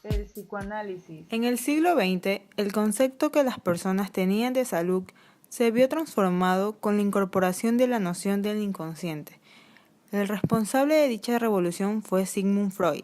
El psicoanálisis. En el siglo XX, el concepto que las personas tenían de salud se vio transformado con la incorporación de la noción del inconsciente. El responsable de dicha revolución fue Sigmund Freud.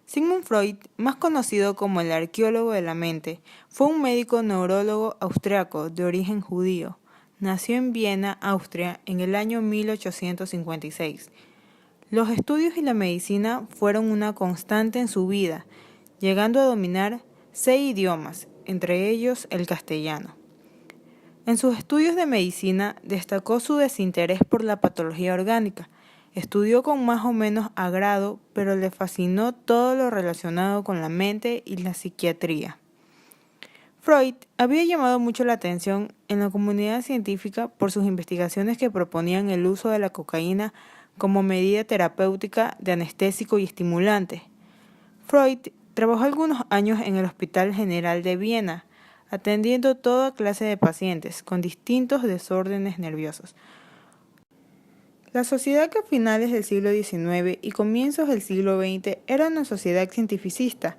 Sigmund Freud, más conocido como el arqueólogo de la mente, fue un médico neurólogo austriaco de origen judío. Nació en Viena, Austria, en el año 1856. Los estudios y la medicina fueron una constante en su vida, llegando a dominar 6 idiomas, entre ellos el castellano. En sus estudios de medicina destacó su desinterés por la patología orgánica. Estudió con más o menos agrado, pero le fascinó todo lo relacionado con la mente y la psiquiatría. Freud había llamado mucho la atención en la comunidad científica por sus investigaciones que proponían el uso de la cocaína como medida terapéutica de anestésico y estimulante. Freud trabajó algunos años en el Hospital General de Viena, atendiendo toda clase de pacientes con distintos desórdenes nerviosos. La sociedad que a finales del siglo XIX y comienzos del siglo XX era una sociedad cientificista.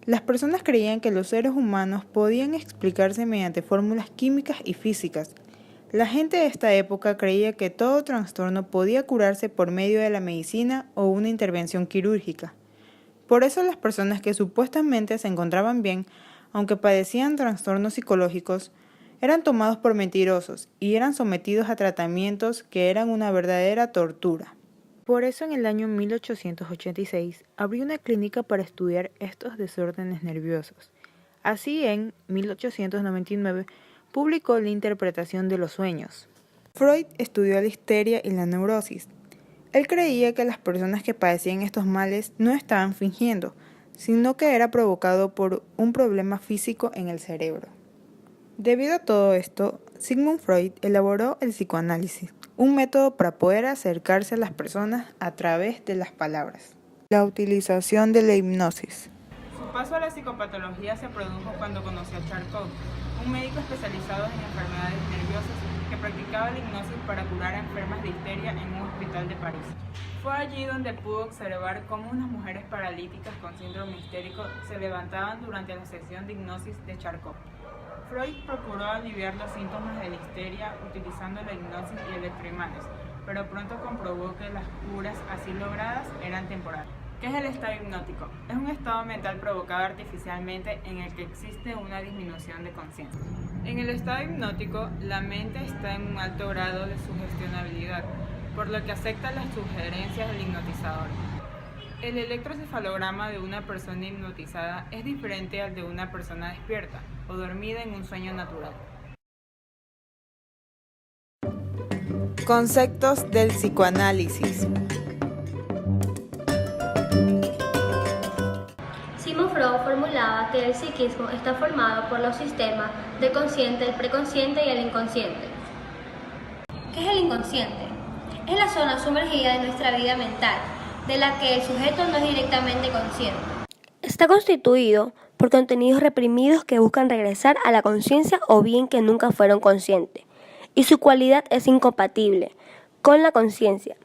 Las personas creían que los seres humanos podían explicarse mediante fórmulas químicas y físicas. La gente de esta época creía que todo trastorno podía curarse por medio de la medicina o una intervención quirúrgica. Por eso las personas que supuestamente se encontraban bien, aunque padecían trastornos psicológicos, eran tomados por mentirosos y eran sometidos a tratamientos que eran una verdadera tortura. Por eso en el año 1886 abrió una clínica para estudiar estos desórdenes nerviosos. Así en 1899 publicó La interpretación de los sueños. Freud estudió la histeria y la neurosis. Él creía que las personas que padecían estos males no estaban fingiendo, sino que era provocado por un problema físico en el cerebro. Debido a todo esto, Sigmund Freud elaboró el psicoanálisis, un método para poder acercarse a las personas a través de las palabras. La utilización de la hipnosis. Su paso a la psicopatología se produjo cuando conoció a Charcot, un médico especializado en enfermedades nerviosas que practicaba la hipnosis para curar a enfermas de histeria en un hospital de París. Fue allí donde pudo observar cómo unas mujeres paralíticas con síndrome histérico se levantaban durante la sesión de hipnosis de Charcot. Freud procuró aliviar los síntomas de la histeria utilizando la hipnosis y electroimanes, pero pronto comprobó que las curas así logradas eran temporales. ¿Qué es el estado hipnótico? Es un estado mental provocado artificialmente en el que existe una disminución de conciencia. En el estado hipnótico, la mente está en un alto grado de sugestionabilidad, por lo que acepta las sugerencias del hipnotizador. El electrocefalograma de una persona hipnotizada es diferente al de una persona despierta o dormida en un sueño natural. Conceptos del psicoanálisis. Sigmund Freud formulaba que el psiquismo está formado por los sistemas del consciente, el preconsciente y el inconsciente. ¿Qué es el inconsciente? Es la zona sumergida de nuestra vida mental, de la que el sujeto no es directamente consciente. Está constituido por contenidos reprimidos que buscan regresar a la conciencia o bien que nunca fueron conscientes, y su cualidad es incompatible con la conciencia.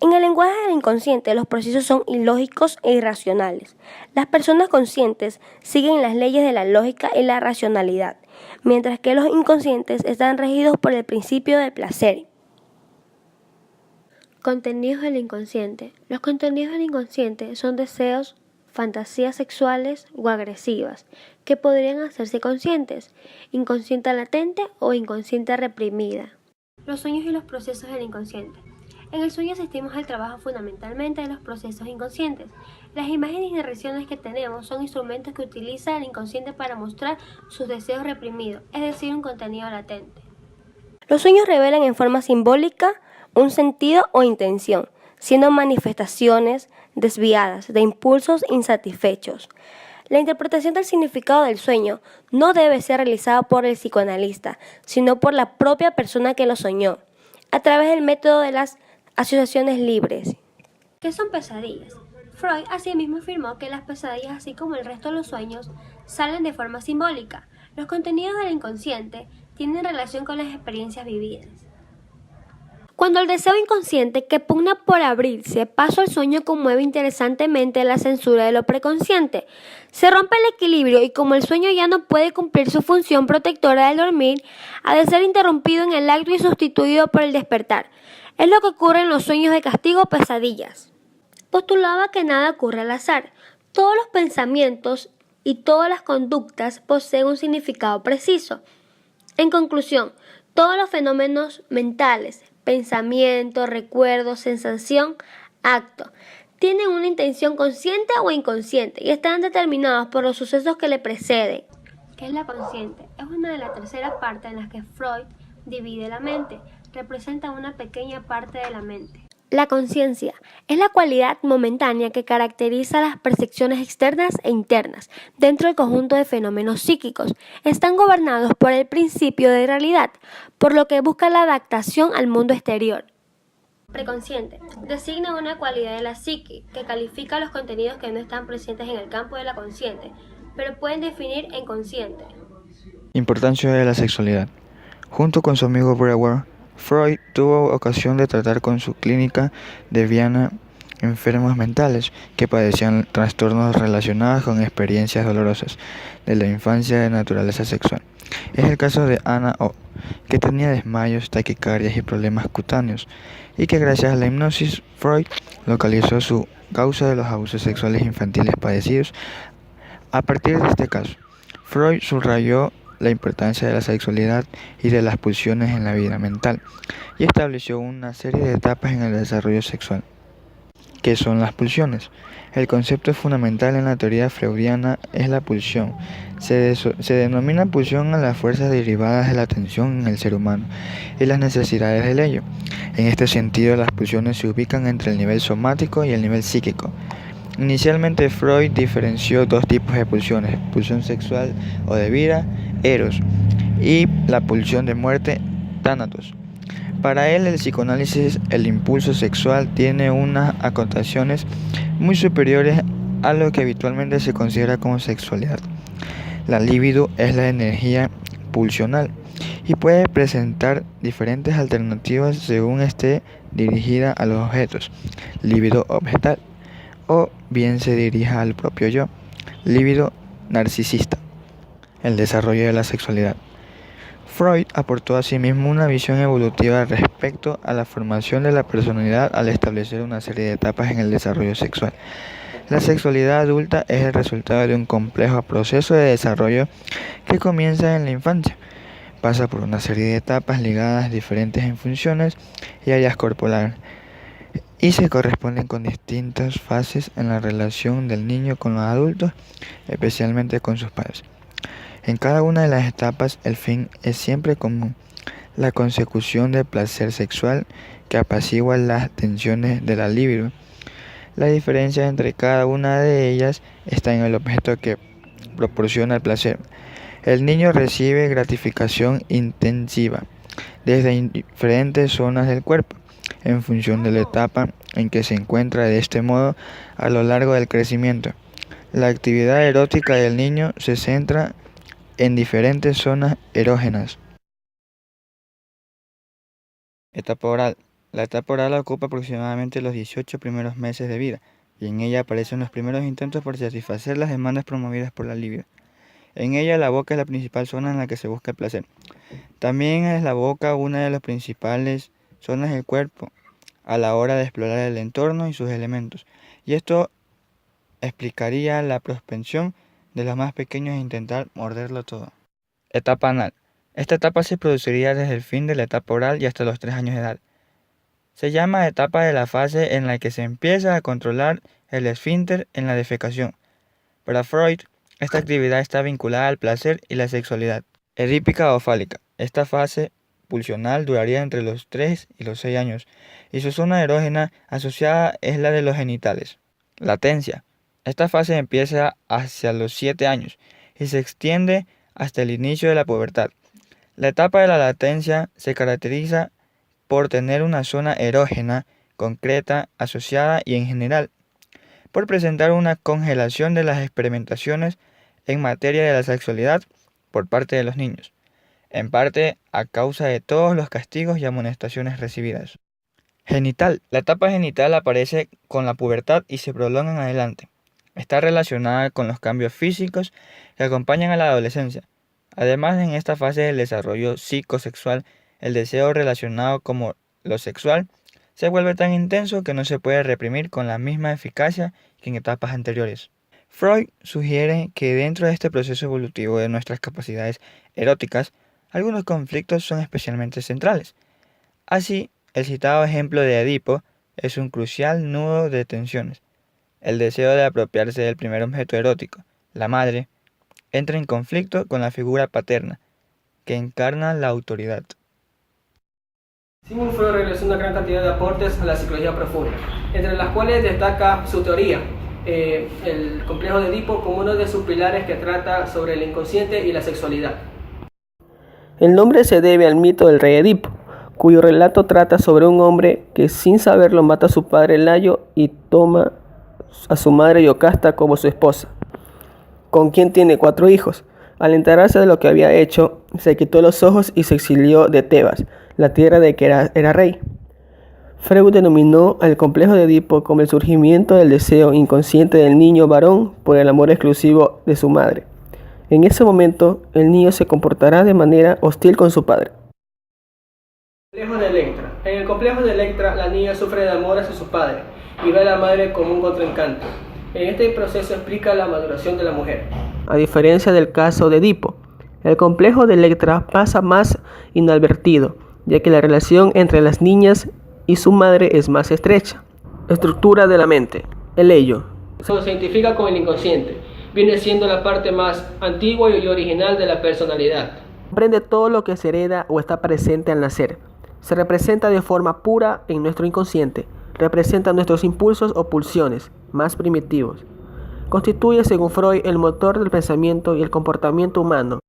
En el lenguaje del inconsciente, los procesos son ilógicos e irracionales. Las personas conscientes siguen las leyes de la lógica y la racionalidad, mientras que los inconscientes están regidos por el principio del placer. Contenidos del inconsciente. Los contenidos del inconsciente son deseos, fantasías sexuales o agresivas que podrían hacerse conscientes, inconsciente latente o inconsciente reprimida. Los sueños y los procesos del inconsciente. En el sueño asistimos al trabajo fundamentalmente de los procesos inconscientes. Las imágenes y narraciones que tenemos son instrumentos que utiliza el inconsciente para mostrar sus deseos reprimidos, es decir, un contenido latente. Los sueños revelan en forma simbólica un sentido o intención, siendo manifestaciones desviadas de impulsos insatisfechos. La interpretación del significado del sueño no debe ser realizada por el psicoanalista, sino por la propia persona que lo soñó, a través del método de las asociaciones libres. ¿Qué son pesadillas? Freud asimismo afirmó que las pesadillas, así como el resto de los sueños, salen de forma simbólica. Los contenidos del inconsciente tienen relación con las experiencias vividas. Cuando el deseo inconsciente que pugna por abrirse paso al sueño conmueve interesantemente la censura de lo preconsciente. Se rompe el equilibrio y como el sueño ya no puede cumplir su función protectora del dormir, ha de ser interrumpido en el acto y sustituido por el despertar. Es lo que ocurre en los sueños de castigo o pesadillas. Postulaba que nada ocurre al azar. Todos los pensamientos y todas las conductas poseen un significado preciso. En conclusión, todos los fenómenos mentales, pensamiento, recuerdo, sensación, acto, tienen una intención consciente o inconsciente y están determinados por los sucesos que le preceden. ¿Qué es la consciente? Es una de las terceras partes en las que Freud divide la mente. Representa una pequeña parte de la mente. La conciencia es la cualidad momentánea que caracteriza las percepciones externas e internas dentro del conjunto de fenómenos psíquicos. Están gobernados por el principio de realidad, por lo que busca la adaptación al mundo exterior. Preconsciente designa una cualidad de la psique que califica los contenidos que no están presentes en el campo de la consciente, pero pueden definir en consciente. Importancia de la sexualidad. Junto con su amigo Breuer, Freud tuvo ocasión de tratar con su clínica de Viena enfermos mentales que padecían trastornos relacionados con experiencias dolorosas de la infancia de naturaleza sexual. Es el caso de Anna O, que tenía desmayos, taquicardias y problemas cutáneos, y que gracias a la hipnosis Freud localizó su causa de los abusos sexuales infantiles padecidos. A partir de este caso, Freud subrayó la importancia de la sexualidad y de las pulsiones en la vida mental, y estableció una serie de etapas en el desarrollo sexual. ¿Qué son las pulsiones? El concepto fundamental en la teoría freudiana es la pulsión. Se denomina pulsión a las fuerzas derivadas de la atención en el ser humano y las necesidades del ello. En este sentido, las pulsiones se ubican entre el nivel somático y el nivel psíquico. Inicialmente Freud diferenció dos tipos de pulsiones: pulsión sexual o de vida, eros, y la pulsión de muerte, tánatos. Para él, el psicoanálisis, el impulso sexual tiene unas acotaciones muy superiores a lo que habitualmente se considera como sexualidad. La libido es la energía pulsional y puede presentar diferentes alternativas según esté dirigida a los objetos: libido objetal, o bien se dirija al propio yo, libido narcisista. El desarrollo de la sexualidad. Freud aportó asimismo una visión evolutiva respecto a la formación de la personalidad al establecer una serie de etapas en el desarrollo sexual. La sexualidad adulta es el resultado de un complejo proceso de desarrollo que comienza en la infancia. Pasa por una serie de etapas ligadas diferentes en funciones y áreas corporales, y se corresponden con distintas fases en la relación del niño con los adultos, especialmente con sus padres. En cada una de las etapas el fin es siempre común: la consecución del placer sexual que apacigua las tensiones de la libido. La diferencia entre cada una de ellas está en el objeto que proporciona el placer. El niño recibe gratificación intensiva desde diferentes zonas del cuerpo, en función de la etapa en que se encuentra. De este modo, a lo largo del crecimiento, la actividad erótica del niño se centra en diferentes zonas erógenas. Etapa oral. La etapa oral ocupa aproximadamente los 18 primeros meses de vida, y en ella aparecen los primeros intentos por satisfacer las demandas promovidas por la libido. En ella la boca es la principal zona en la que se busca el placer. También es la boca una de las principales zonas del cuerpo a la hora de explorar el entorno y sus elementos, y esto explicaría la propensión de los más pequeños a intentar morderlo todo. Etapa anal. Esta etapa se produciría desde el fin de la etapa oral y hasta los 3 años de edad. Se llama etapa de la fase en la que se empieza a controlar el esfínter en la defecación. Para Freud, esta actividad está vinculada al placer y la sexualidad. Edípica o fálica. Esta fase pulsional duraría entre los 3 y los 6 años, y su zona erógena asociada es la de los genitales. Latencia. Esta fase empieza hacia los 7 años y se extiende hasta el inicio de la pubertad. La etapa de la latencia se caracteriza por tener una zona erógena concreta, asociada y en general por presentar una congelación de las experimentaciones en materia de la sexualidad por parte de los niños, en parte a causa de todos los castigos y amonestaciones recibidas. Genital. La etapa genital aparece con la pubertad y se prolonga en adelante. Está relacionada con los cambios físicos que acompañan a la adolescencia. Además, en esta fase del desarrollo psicosexual, el deseo relacionado como lo sexual se vuelve tan intenso que no se puede reprimir con la misma eficacia que en etapas anteriores. Freud sugiere que dentro de este proceso evolutivo de nuestras capacidades eróticas, algunos conflictos son especialmente centrales. Así, el citado ejemplo de Edipo es un crucial nudo de tensiones. El deseo de apropiarse del primer objeto erótico, la madre, entra en conflicto con la figura paterna, que encarna la autoridad. Sigmund Freud realizó una gran cantidad de aportes a la psicología profunda, entre las cuales destaca su teoría, el complejo de Edipo, como uno de sus pilares que trata sobre el inconsciente y la sexualidad. El nombre se debe al mito del rey Edipo, cuyo relato trata sobre un hombre que sin saberlo mata a su padre Layo y toma a su madre Yocasta como su esposa, con quien tiene 4 hijos. Al enterarse de lo que había hecho, se quitó los ojos y se exilió de Tebas, la tierra de que era rey. Freud denominó al complejo de Edipo como el surgimiento del deseo inconsciente del niño varón por el amor exclusivo de su madre. En ese momento, el niño se comportará de manera hostil con su padre. Complejo de Electra. En el complejo de Electra, la niña sufre de amor hacia su padre y ve a la madre como un contraencante. En este proceso explica la maduración de la mujer. A diferencia del caso de Edipo, el complejo de Electra pasa más inadvertido, ya que la relación entre las niñas y su madre es más estrecha. Estructura de la mente. El ello. Eso se identifica con el inconsciente. Viene siendo la parte más antigua y original de la personalidad. Comprende todo lo que se hereda o está presente al nacer. Se representa de forma pura en nuestro inconsciente. Representa nuestros impulsos o pulsiones más primitivos. Constituye, según Freud, el motor del pensamiento y el comportamiento humano.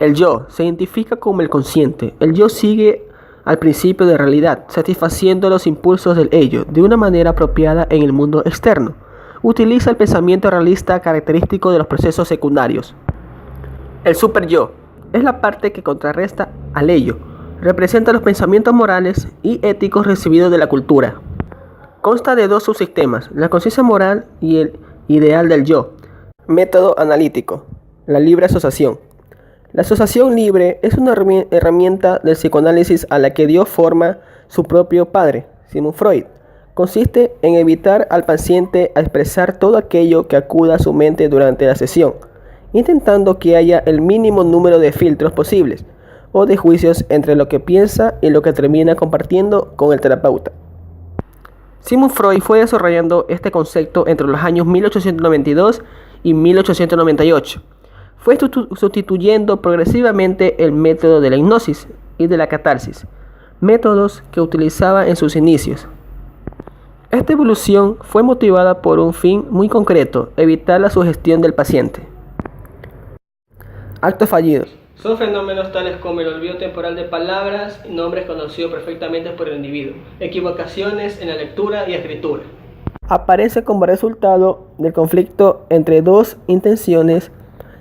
El yo se identifica como el consciente. El yo sigue al principio de realidad, satisfaciendo los impulsos del ello de una manera apropiada en el mundo externo. Utiliza el pensamiento realista característico de los procesos secundarios. El superyo es la parte que contrarresta al ello. Representa los pensamientos morales y éticos recibidos de la cultura. Consta de 2 subsistemas, la conciencia moral y el ideal del yo. Método analítico, la libre asociación. La asociación libre es una herramienta del psicoanálisis a la que dio forma su propio padre, Sigmund Freud. Consiste en evitar al paciente a expresar todo aquello que acuda a su mente durante la sesión, intentando que haya el mínimo número de filtros posibles o de juicios entre lo que piensa y lo que termina compartiendo con el terapeuta. Sigmund Freud fue desarrollando este concepto entre los años 1892 y 1898. Fue sustituyendo progresivamente el método de la hipnosis y de la catarsis, métodos que utilizaba en sus inicios. Esta evolución fue motivada por un fin muy concreto: evitar la sugestión del paciente. Actos fallidos. Son fenómenos tales como el olvido temporal de palabras y nombres conocidos perfectamente por el individuo, equivocaciones en la lectura y escritura. Aparece como resultado del conflicto entre 2 intenciones,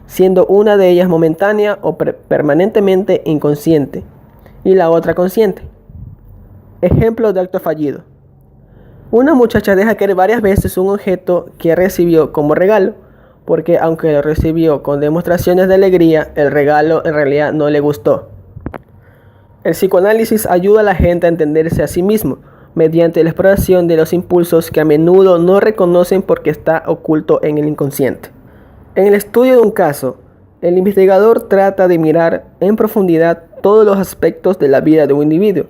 siendo una de ellas momentánea o permanentemente inconsciente y la otra consciente. Ejemplo de acto fallido. Una muchacha deja caer varias veces un objeto que recibió como regalo, porque aunque lo recibió con demostraciones de alegría, el regalo en realidad no le gustó. El psicoanálisis ayuda a la gente a entenderse a sí mismo, mediante la exploración de los impulsos que a menudo no reconocen porque está oculto en el inconsciente. En el estudio de un caso, el investigador trata de mirar en profundidad todos los aspectos de la vida de un individuo.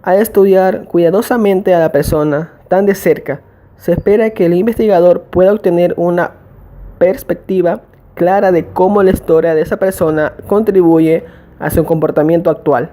Al estudiar cuidadosamente a la persona tan de cerca, se espera que el investigador pueda obtener una perspectiva clara de cómo la historia de esa persona contribuye a su comportamiento actual.